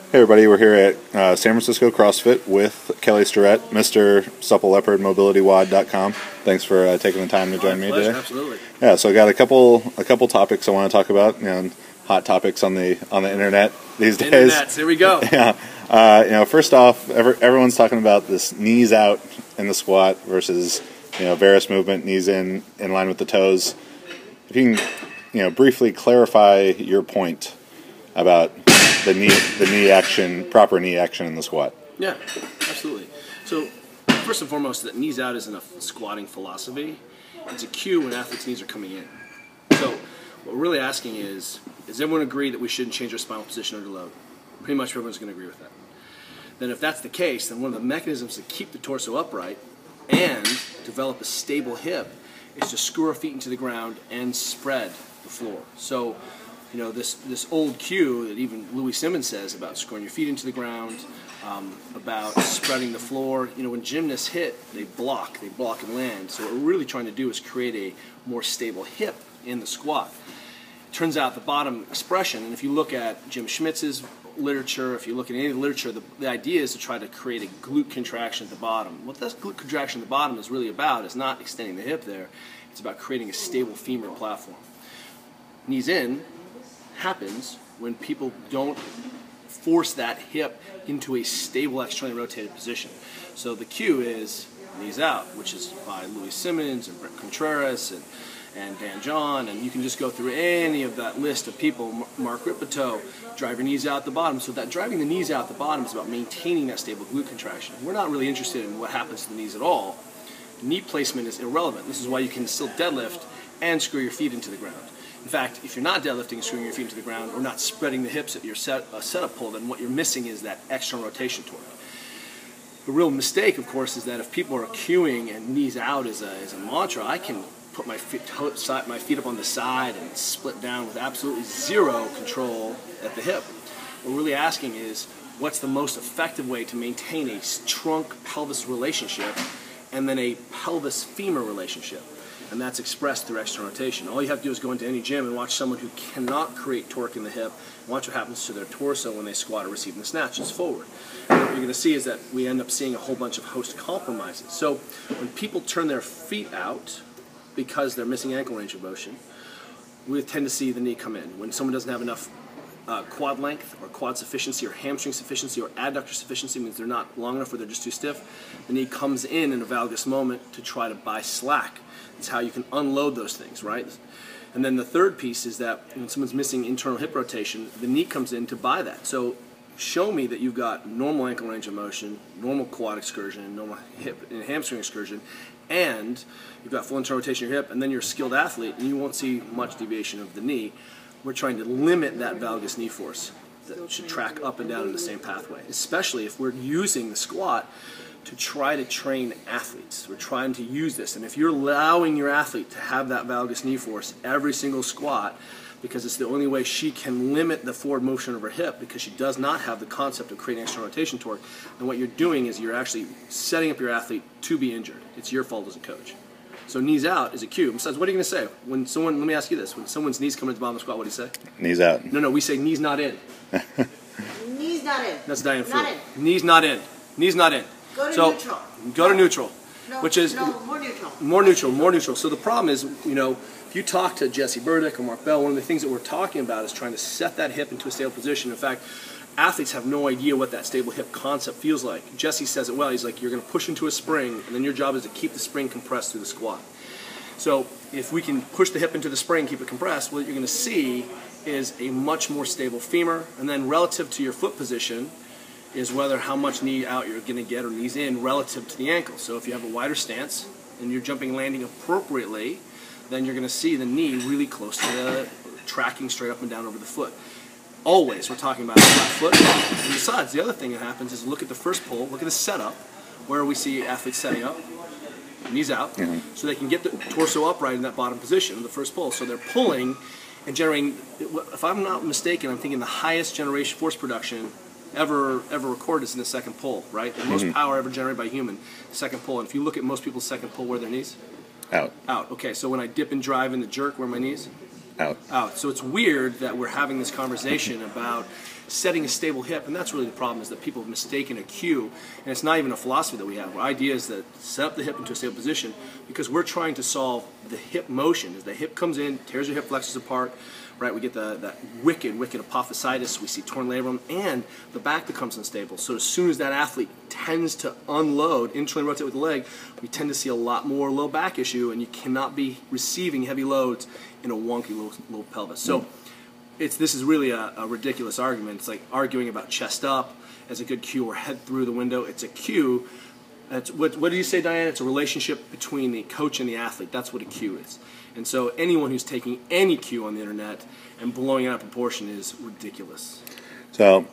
Hey everybody, we're here at San Francisco CrossFit with Kelly Starrett, Mr. Supple Leopard, MobilityWOD.com. Thanks for taking the time to join me today. Absolutely. Yeah, so I got a couple topics I want to talk about. Hot topics on the internet these days. Here we go. Yeah. First off, everyone's talking about this knees out in the squat versus varus movement, knees in line with the toes. If you can briefly clarify your point about the knee action, proper knee action in the squat. Yeah, absolutely. So first and foremost, that knees out isn't a squatting philosophy. It's a cue when athletes' knees are coming in. So what we're really asking is everyone agree that we shouldn't change our spinal position under load? Pretty much everyone's going to agree with that. Then if that's the case, then one of the mechanisms to keep the torso upright and develop a stable hip is to screw our feet into the ground and spread the floor. So this old cue that even Louis Simmons says about screwing your feet into the ground, about spreading the floor. When gymnasts hit, they block and land. So what we're really trying to do is create a more stable hip in the squat. It turns out the bottom expression, and if you look at Jim Schmitz's literature, if you look at any of the literature, the idea is to try to create a glute contraction at the bottom. What that glute contraction at the bottom is really about is not extending the hip there. It's about creating a stable femur platform. Knees in happens when people don't force that hip into a stable externally rotated position. So the cue is knees out, which is by Louis Simmons and Brent Contreras and Dan John, and you can just go through any of that list of people. Mark Rippeteau, drive your knees out the bottom. So that driving the knees out the bottom is about maintaining that stable glute contraction. We're not really interested in what happens to the knees at all. Knee placement is irrelevant. This is why you can still deadlift and screw your feet into the ground. In fact, if you're not deadlifting and screwing your feet into the ground or not spreading the hips at your setup pull, then what you're missing is that external rotation torque. The real mistake, of course, is that if people are cueing and knees out as a mantra, I can put my feet up on the side and split down with absolutely zero control at the hip. What we're really asking is, what's the most effective way to maintain a trunk-pelvis relationship and then a pelvis-femur relationship? And that's expressed through external rotation. All you have to do is go into any gym and watch someone who cannot create torque in the hip, and watch what happens to their torso when they squat or receive the snatches forward. And what you're going to see is that we end up seeing a whole bunch of host compromises. So when people turn their feet out because they're missing ankle range of motion, we tend to see the knee come in. When someone doesn't have enough quad length or quad sufficiency or hamstring sufficiency or adductor sufficiency, means they're not long enough or they're just too stiff, the knee comes in a valgus moment to try to buy slack. It's how you can unload those things, right? And then the third piece is that when someone's missing internal hip rotation, the knee comes in to buy that. So show me that you've got normal ankle range of motion, normal quad excursion, normal hip and hamstring excursion, and you've got full internal rotation of your hip, and then you're a skilled athlete, and you won't see much deviation of the knee. We're trying to limit that valgus knee force that should track up and down in the same pathway, especially if we're using the squat to try to train athletes. We're trying to use this, and if you're allowing your athlete to have that valgus knee force every single squat, because it's the only way she can limit the forward motion of her hip, because she does not have the concept of creating external rotation torque, then what you're doing is you're actually setting up your athlete to be injured. It's your fault as a coach. So knees out is a cue. Besides, what are you going to say? When someone, let me ask you this, when someone's knees come into the bottom of the squat, what do you say? Knees out. No, we say knees not in. Knees not in. That's Diane Fruit. Not in. Knees not in. Knees not in. Go to neutral. Go to neutral. No, which is more neutral. More neutral. So the problem is, if you talk to Jesse Burdick or Mark Bell, one of the things that we're talking about is trying to set that hip into a stable position. In fact, athletes have no idea what that stable hip concept feels like. Jesse says it well. He's like, you're going to push into a spring, and then your job is to keep the spring compressed through the squat. So if we can push the hip into the spring, keep it compressed, what you're going to see is a much more stable femur, and then relative to your foot position is whether how much knee out you're going to get or knees in relative to the ankle. So if you have a wider stance and you're jumping and landing appropriately, then you're going to see the knee really close to the tracking straight up and down over the foot. Always, we're talking about a flat foot. And besides, the other thing that happens is look at the first pull, look at the setup, where we see athletes setting up, knees out, so they can get the torso upright in that bottom position, the first pull. So they're pulling and generating, if I'm not mistaken, I'm thinking the highest generation force production ever recorded is in the second pull, right? The most power ever generated by a human, second pull. And if you look at most people's second pull, where are their knees? Out. Out. Okay, so when I dip and drive in the jerk, where are my knees? Out. Out. So it's weird that we're having this conversation about setting a stable hip, and that's really the problem, is that people have mistaken a cue, and it's not even a philosophy that we have. Our idea is that set up the hip into a stable position because we're trying to solve the hip motion. As the hip comes in, tears your hip flexors apart, right? We get that wicked apophysitis. We see torn labrum, and the back becomes unstable. So as soon as that athlete tends to unload, internally rotate with the leg, we tend to see a lot more low back issue, and you cannot be receiving heavy loads in a wonky low pelvis. So this is really a ridiculous argument. It's like arguing about chest up as a good cue or head through the window. It's a cue. What do you say, Diane? It's a relationship between the coach and the athlete. That's what a cue is. And so anyone who's taking any cue on the internet and blowing it out of proportion is ridiculous. So,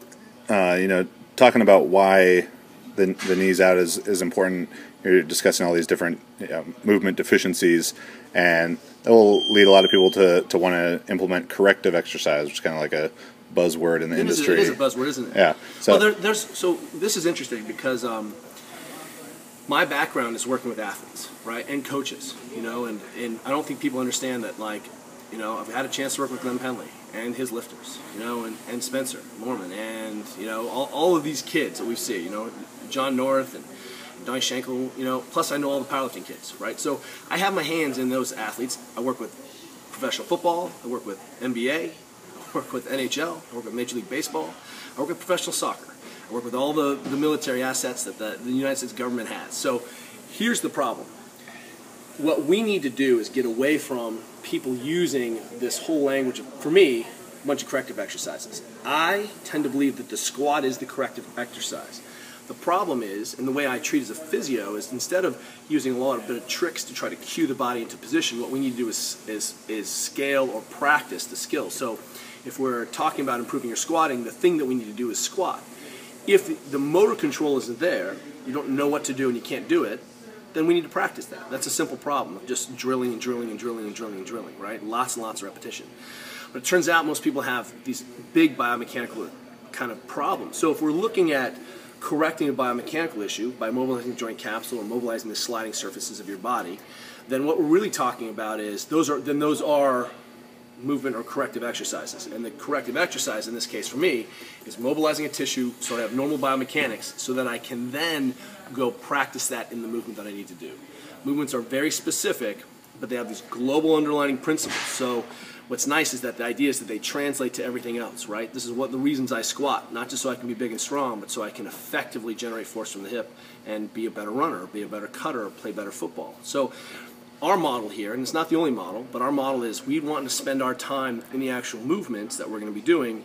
talking about why the knees out is important, you're discussing all these different movement deficiencies, and that will lead a lot of people to want to implement corrective exercise, which is kind of like a buzzword in the industry. It is a buzzword, isn't it? Yeah. So, well, so this is interesting because my background is working with athletes, right, and coaches, and I don't think people understand that, I've had a chance to work with Glenn Penley and his lifters, and Spencer Mormon, and, all of these kids that we see, John North and Donnie Schenkel, plus I know all the powerlifting kids, right? So I have my hands in those athletes. I work with professional football, I work with NBA, I work with NHL, I work with Major League Baseball, I work with professional soccer. I work with all the military assets that the United States government has. So here's the problem. What we need to do is get away from people using this whole language of, for me, a bunch of corrective exercises. I tend to believe that the squat is the corrective exercise. The problem is, and the way I treat as a physio, is instead of using a bit of tricks to try to cue the body into position, what we need to do is scale or practice the skill. So if we're talking about improving your squatting, the thing that we need to do is squat. If the motor control isn't there, you don't know what to do and you can't do it, then we need to practice that. That's a simple problem of just drilling and drilling and drilling and drilling and drilling, right? Lots and lots of repetition. But it turns out most people have these big biomechanical kind of problems. So if we're looking at correcting a biomechanical issue by mobilizing the joint capsule or mobilizing the sliding surfaces of your body, then what we're really talking about is those are movement or corrective exercises. And the corrective exercise in this case for me is mobilizing a tissue so I have normal biomechanics so that I can then go practice that in the movement that I need to do. Movements are very specific, but they have these global underlying principles. So what's nice is that the idea is that they translate to everything else, right? This is what the reasons I squat, not just so I can be big and strong, but so I can effectively generate force from the hip and be a better runner, be a better cutter, or play better football. So our model here, and it's not the only model, but our model is we want to spend our time in the actual movements that we're going to be doing.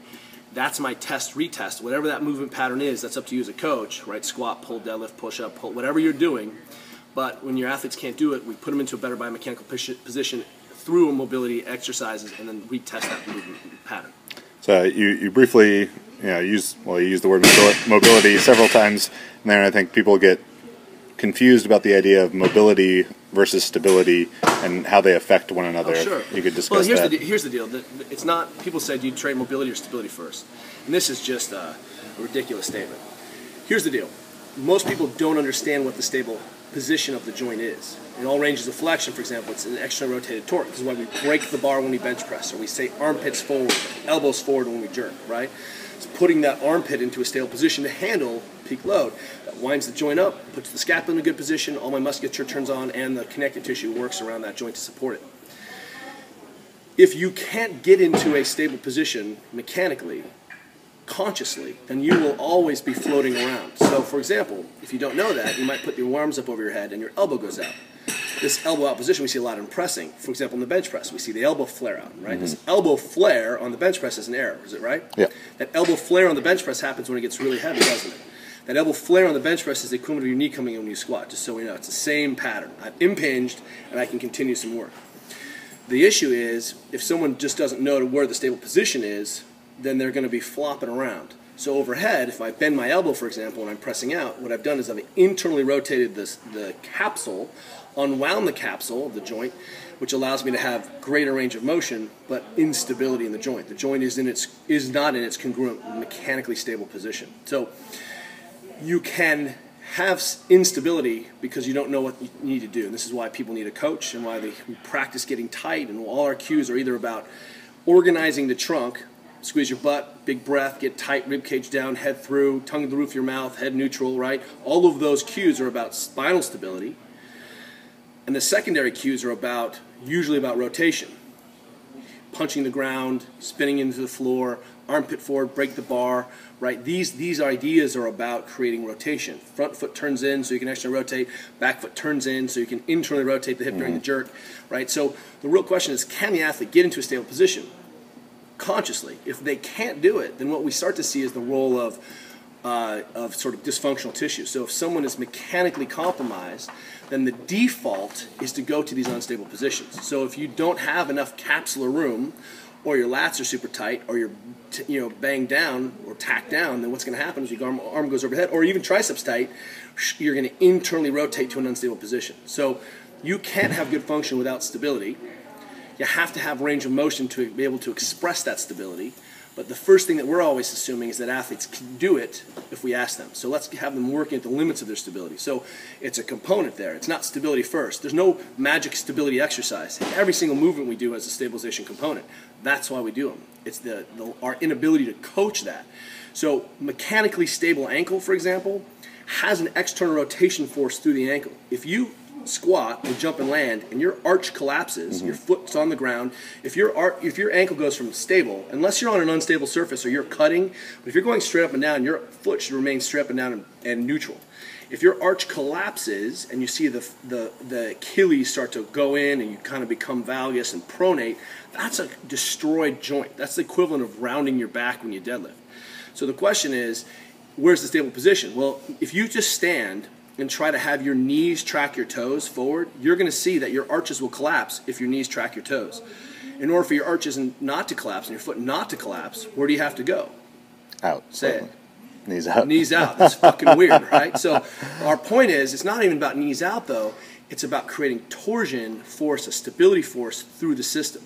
That's my test, retest. Whatever that movement pattern is, that's up to you as a coach, right? Squat, pull, deadlift, push up, pull, whatever you're doing. But when your athletes can't do it, we put them into a better biomechanical position through mobility exercises and then retest that movement pattern. So you briefly you used the word mobility several times, and then I think people get confused about the idea of mobility versus stability and how they affect one another. Oh, sure. You could discuss that. Here's the deal. It's not, people say, do you train mobility or stability first? And this is just a ridiculous statement. Here's the deal. Most people don't understand what the stable position of the joint is. In all ranges of flexion, for example, it's an externally rotated torque. This is why we break the bar when we bench press, or we say armpits forward, elbows forward when we jerk, right? It's putting that armpit into a stable position to handle peak load. That winds the joint up, puts the scapula in a good position, all my musculature turns on, and the connective tissue works around that joint to support it. If you can't get into a stable position mechanically, consciously, then you will always be floating around. So, for example, if you don't know that, you might put your arms up over your head and your elbow goes out. This elbow out position we see a lot in pressing. For example, in the bench press, we see the elbow flare out, right? Mm-hmm. This elbow flare on the bench press is an error, is it right? Yeah. That elbow flare on the bench press happens when it gets really heavy, doesn't it? That elbow flare on the bench press is the equivalent of your knee coming in when you squat, just so we know. It's the same pattern. I'm impinged and I can continue some work. The issue is, if someone just doesn't know where the stable position is, then they're going to be flopping around. So overhead, if I bend my elbow, for example, and I'm pressing out, what I've done is I've internally rotated the capsule, unwound the capsule of the joint, which allows me to have greater range of motion, but instability in the joint. The joint is not in its congruent, mechanically stable position. So you can have instability because you don't know what you need to do. And this is why people need a coach and why we practice getting tight, and all our cues are either about organizing the trunk Squeeze your butt, big breath, get tight, rib cage down, head through, tongue to the roof of your mouth, head neutral, right? All of those cues are about spinal stability. And the secondary cues are usually about rotation. Punching the ground, spinning into the floor, armpit forward, break the bar, right? These ideas are about creating rotation. Front foot turns in so you can externally rotate, back foot turns in so you can internally rotate the hip during the jerk, right? So the real question is, can the athlete get into a stable position consciously? If they can't do it, then what we start to see is the role of sort of dysfunctional tissue. So if someone is mechanically compromised, then the default is to go to these unstable positions. So if you don't have enough capsular room, or your lats are super tight, or you're banged down or tacked down, then what's going to happen is your arm goes overhead, or even triceps tight, you're going to internally rotate to an unstable position. So you can't have good function without stability. You have to have range of motion to be able to express that stability. But the first thing that we're always assuming is that athletes can do it if we ask them. So let's have them working at the limits of their stability. So it's a component there. It's not stability first. There's no magic stability exercise. Every single movement we do has a stabilization component. That's why we do them. It's our inability to coach that. So mechanically stable ankle, for example, has an external rotation force through the ankle. If you squat and jump and land and your arch collapses, your foot's on the ground, if your ankle goes from stable, unless you're on an unstable surface or you're cutting, but if you're going straight up and down, your foot should remain straight up and down and neutral. If your arch collapses and you see the Achilles start to go in and you kind of become valgus and pronate, that's a destroyed joint. That's the equivalent of rounding your back when you deadlift. So the question is, where's the stable position? Well, if you just stand and try to have your knees track your toes forward, you're going to see that your arches will collapse if your knees track your toes. In order for your arches not to collapse and your foot not to collapse, where do you have to go? Out. Say it. Knees out. Knees out. That's fucking weird, right? So our point is, it's not even about knees out, though. It's about creating torsion force, a stability force through the system.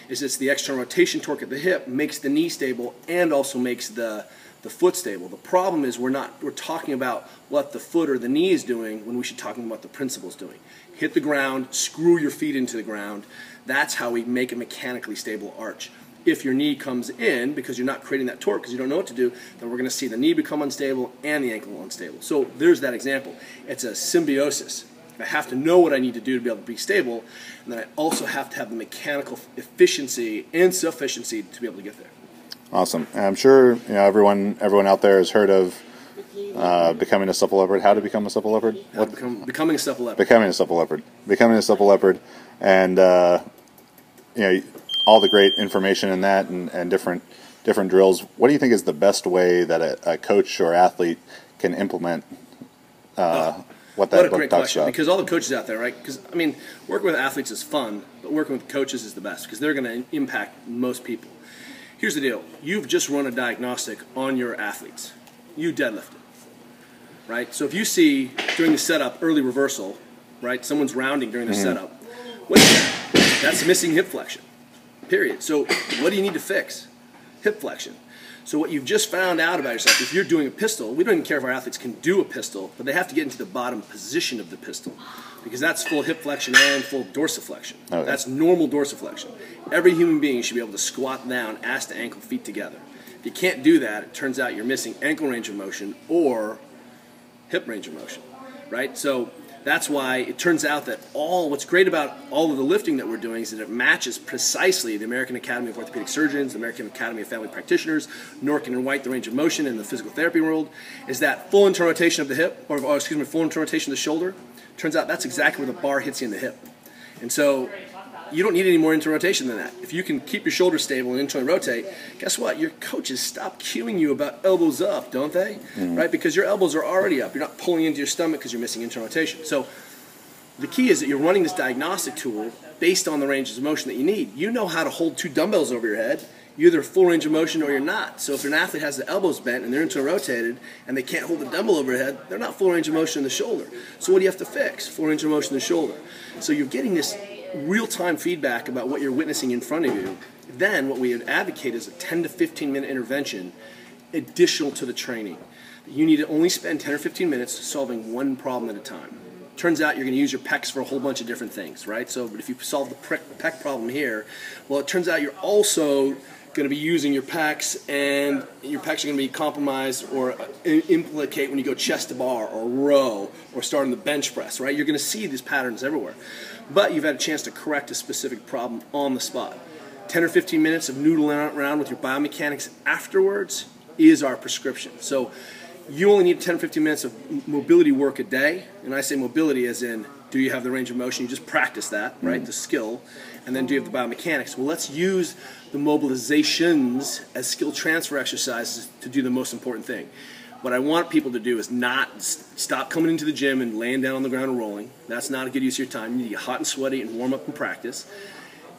It's the external rotation torque at the hip makes the knee stable and also makes the foot stable. The problem is we're talking about what the foot or the knee is doing when we should be talking about the principle's doing. Hit the ground, screw your feet into the ground. That's how we make a mechanically stable arch. If your knee comes in because you're not creating that torque because you don't know what to do, then we're going to see the knee become unstable and the ankle unstable. So there's that example. It's a symbiosis. I have to know what I need to do to be able to be stable, and then I also have to have the mechanical efficiency and sufficiency to be able to get there. Awesome. And I'm sure everyone out there has heard of becoming a supple leopard. How to become a supple leopard? Becoming a supple leopard. Becoming a supple leopard. Becoming a supple leopard, and all the great information in that and different drills. What do you think is the best way that a coach or athlete can implement what that book great talks question, about? because all the coaches out there, right? Because, I mean, working with athletes is fun, but working with coaches is the best because they're going to impact most people. Here's the deal. You've just run a diagnostic on your athletes. You deadlifted, right? So if you see during the setup early reversal, right, someone's rounding during their setup, what is that? That's missing hip flexion, period. So what do you need to fix? Hip flexion. So what you've just found out about yourself, if you're doing a pistol, we don't even care if our athletes can do a pistol, but they have to get into the bottom position of the pistol because that's full hip flexion and full dorsiflexion. Okay. That's normal dorsiflexion. Every human being should be able to squat down, ass to ankle, feet together. If you can't do that, it turns out you're missing ankle range of motion or hip range of motion, right? So that's why it turns out that what's great about all of the lifting that we're doing is that it matches precisely the American Academy of Orthopedic Surgeons, the American Academy of Family Practitioners, Norkin and White, the range of motion in the physical therapy world, is that full internal rotation of the hip, full internal rotation of the shoulder. Turns out that's exactly where the bar hits you in the hip. And so you don't need any more internal rotation than that. If you can keep your shoulder stable and internally rotate, guess what? Your coaches stop cueing you about elbows up, don't they? Right? Because your elbows are already up. You're not pulling into your stomach because you're missing internal rotation. So the key is that you're running this diagnostic tool based on the ranges of motion that you need. You know how to hold 2 dumbbells over your head. You're either full range of motion or you're not. So if an athlete has the elbows bent and they're internally rotated and they can't hold the dumbbell over their head, they're not full range of motion in the shoulder. So what do you have to fix? Full range of motion in the shoulder. So you're getting this real-time feedback about what you're witnessing in front of you. Then what we would advocate is a 10 to 15-minute intervention additional to the training. You need to only spend 10 or 15 minutes solving one problem at a time. Turns out you're going to use your pecs for a whole bunch of different things, right? So but if you solve the pec problem here, well, it turns out you're also going to be using your pecs, and your pecs are going to be compromised or implicate when you go chest to bar or row or start on the bench press, right? You're going to see these patterns everywhere. But you've had a chance to correct a specific problem on the spot. 10 or 15 minutes of noodling around with your biomechanics afterwards is our prescription. So you only need 10 or 15 minutes of mobility work a day, and I say mobility as in, do you have the range of motion? You just practice that, right, the skill, and then do you have the biomechanics? Well, let's use the mobilizations as skill transfer exercises to do the most important thing. What I want people to do is not stop coming into the gym and laying down on the ground and rolling. That's not a good use of your time. You need to get hot and sweaty and warm up and practice.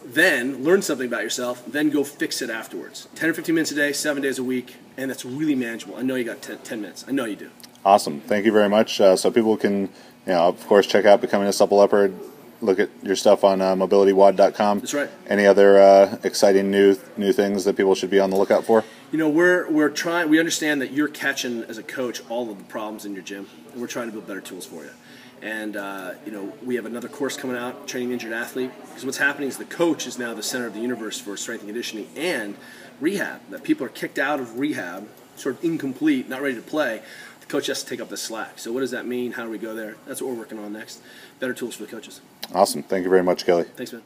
Then learn something about yourself, then go fix it afterwards. 10 or 15 minutes a day, 7 days a week, and that's really manageable. I know you got 10 minutes. I know you do. Awesome. Thank you very much. So people can, of course, check out Becoming a Supple Leopard. Look at your stuff on mobilitywad.com. That's right. Any other exciting new things that people should be on the lookout for? We're trying. We understand that you're catching as a coach all of the problems in your gym, and we're trying to build better tools for you. And we have another course coming out, training the injured athlete. Because what's happening is the coach is now the center of the universe for strength and conditioning and rehab. That people are kicked out of rehab, sort of incomplete, not ready to play. The coach has to take up the slack. So what does that mean? How do we go there? That's what we're working on next. Better tools for the coaches. Awesome. Thank you very much, Kelly. Thanks, man.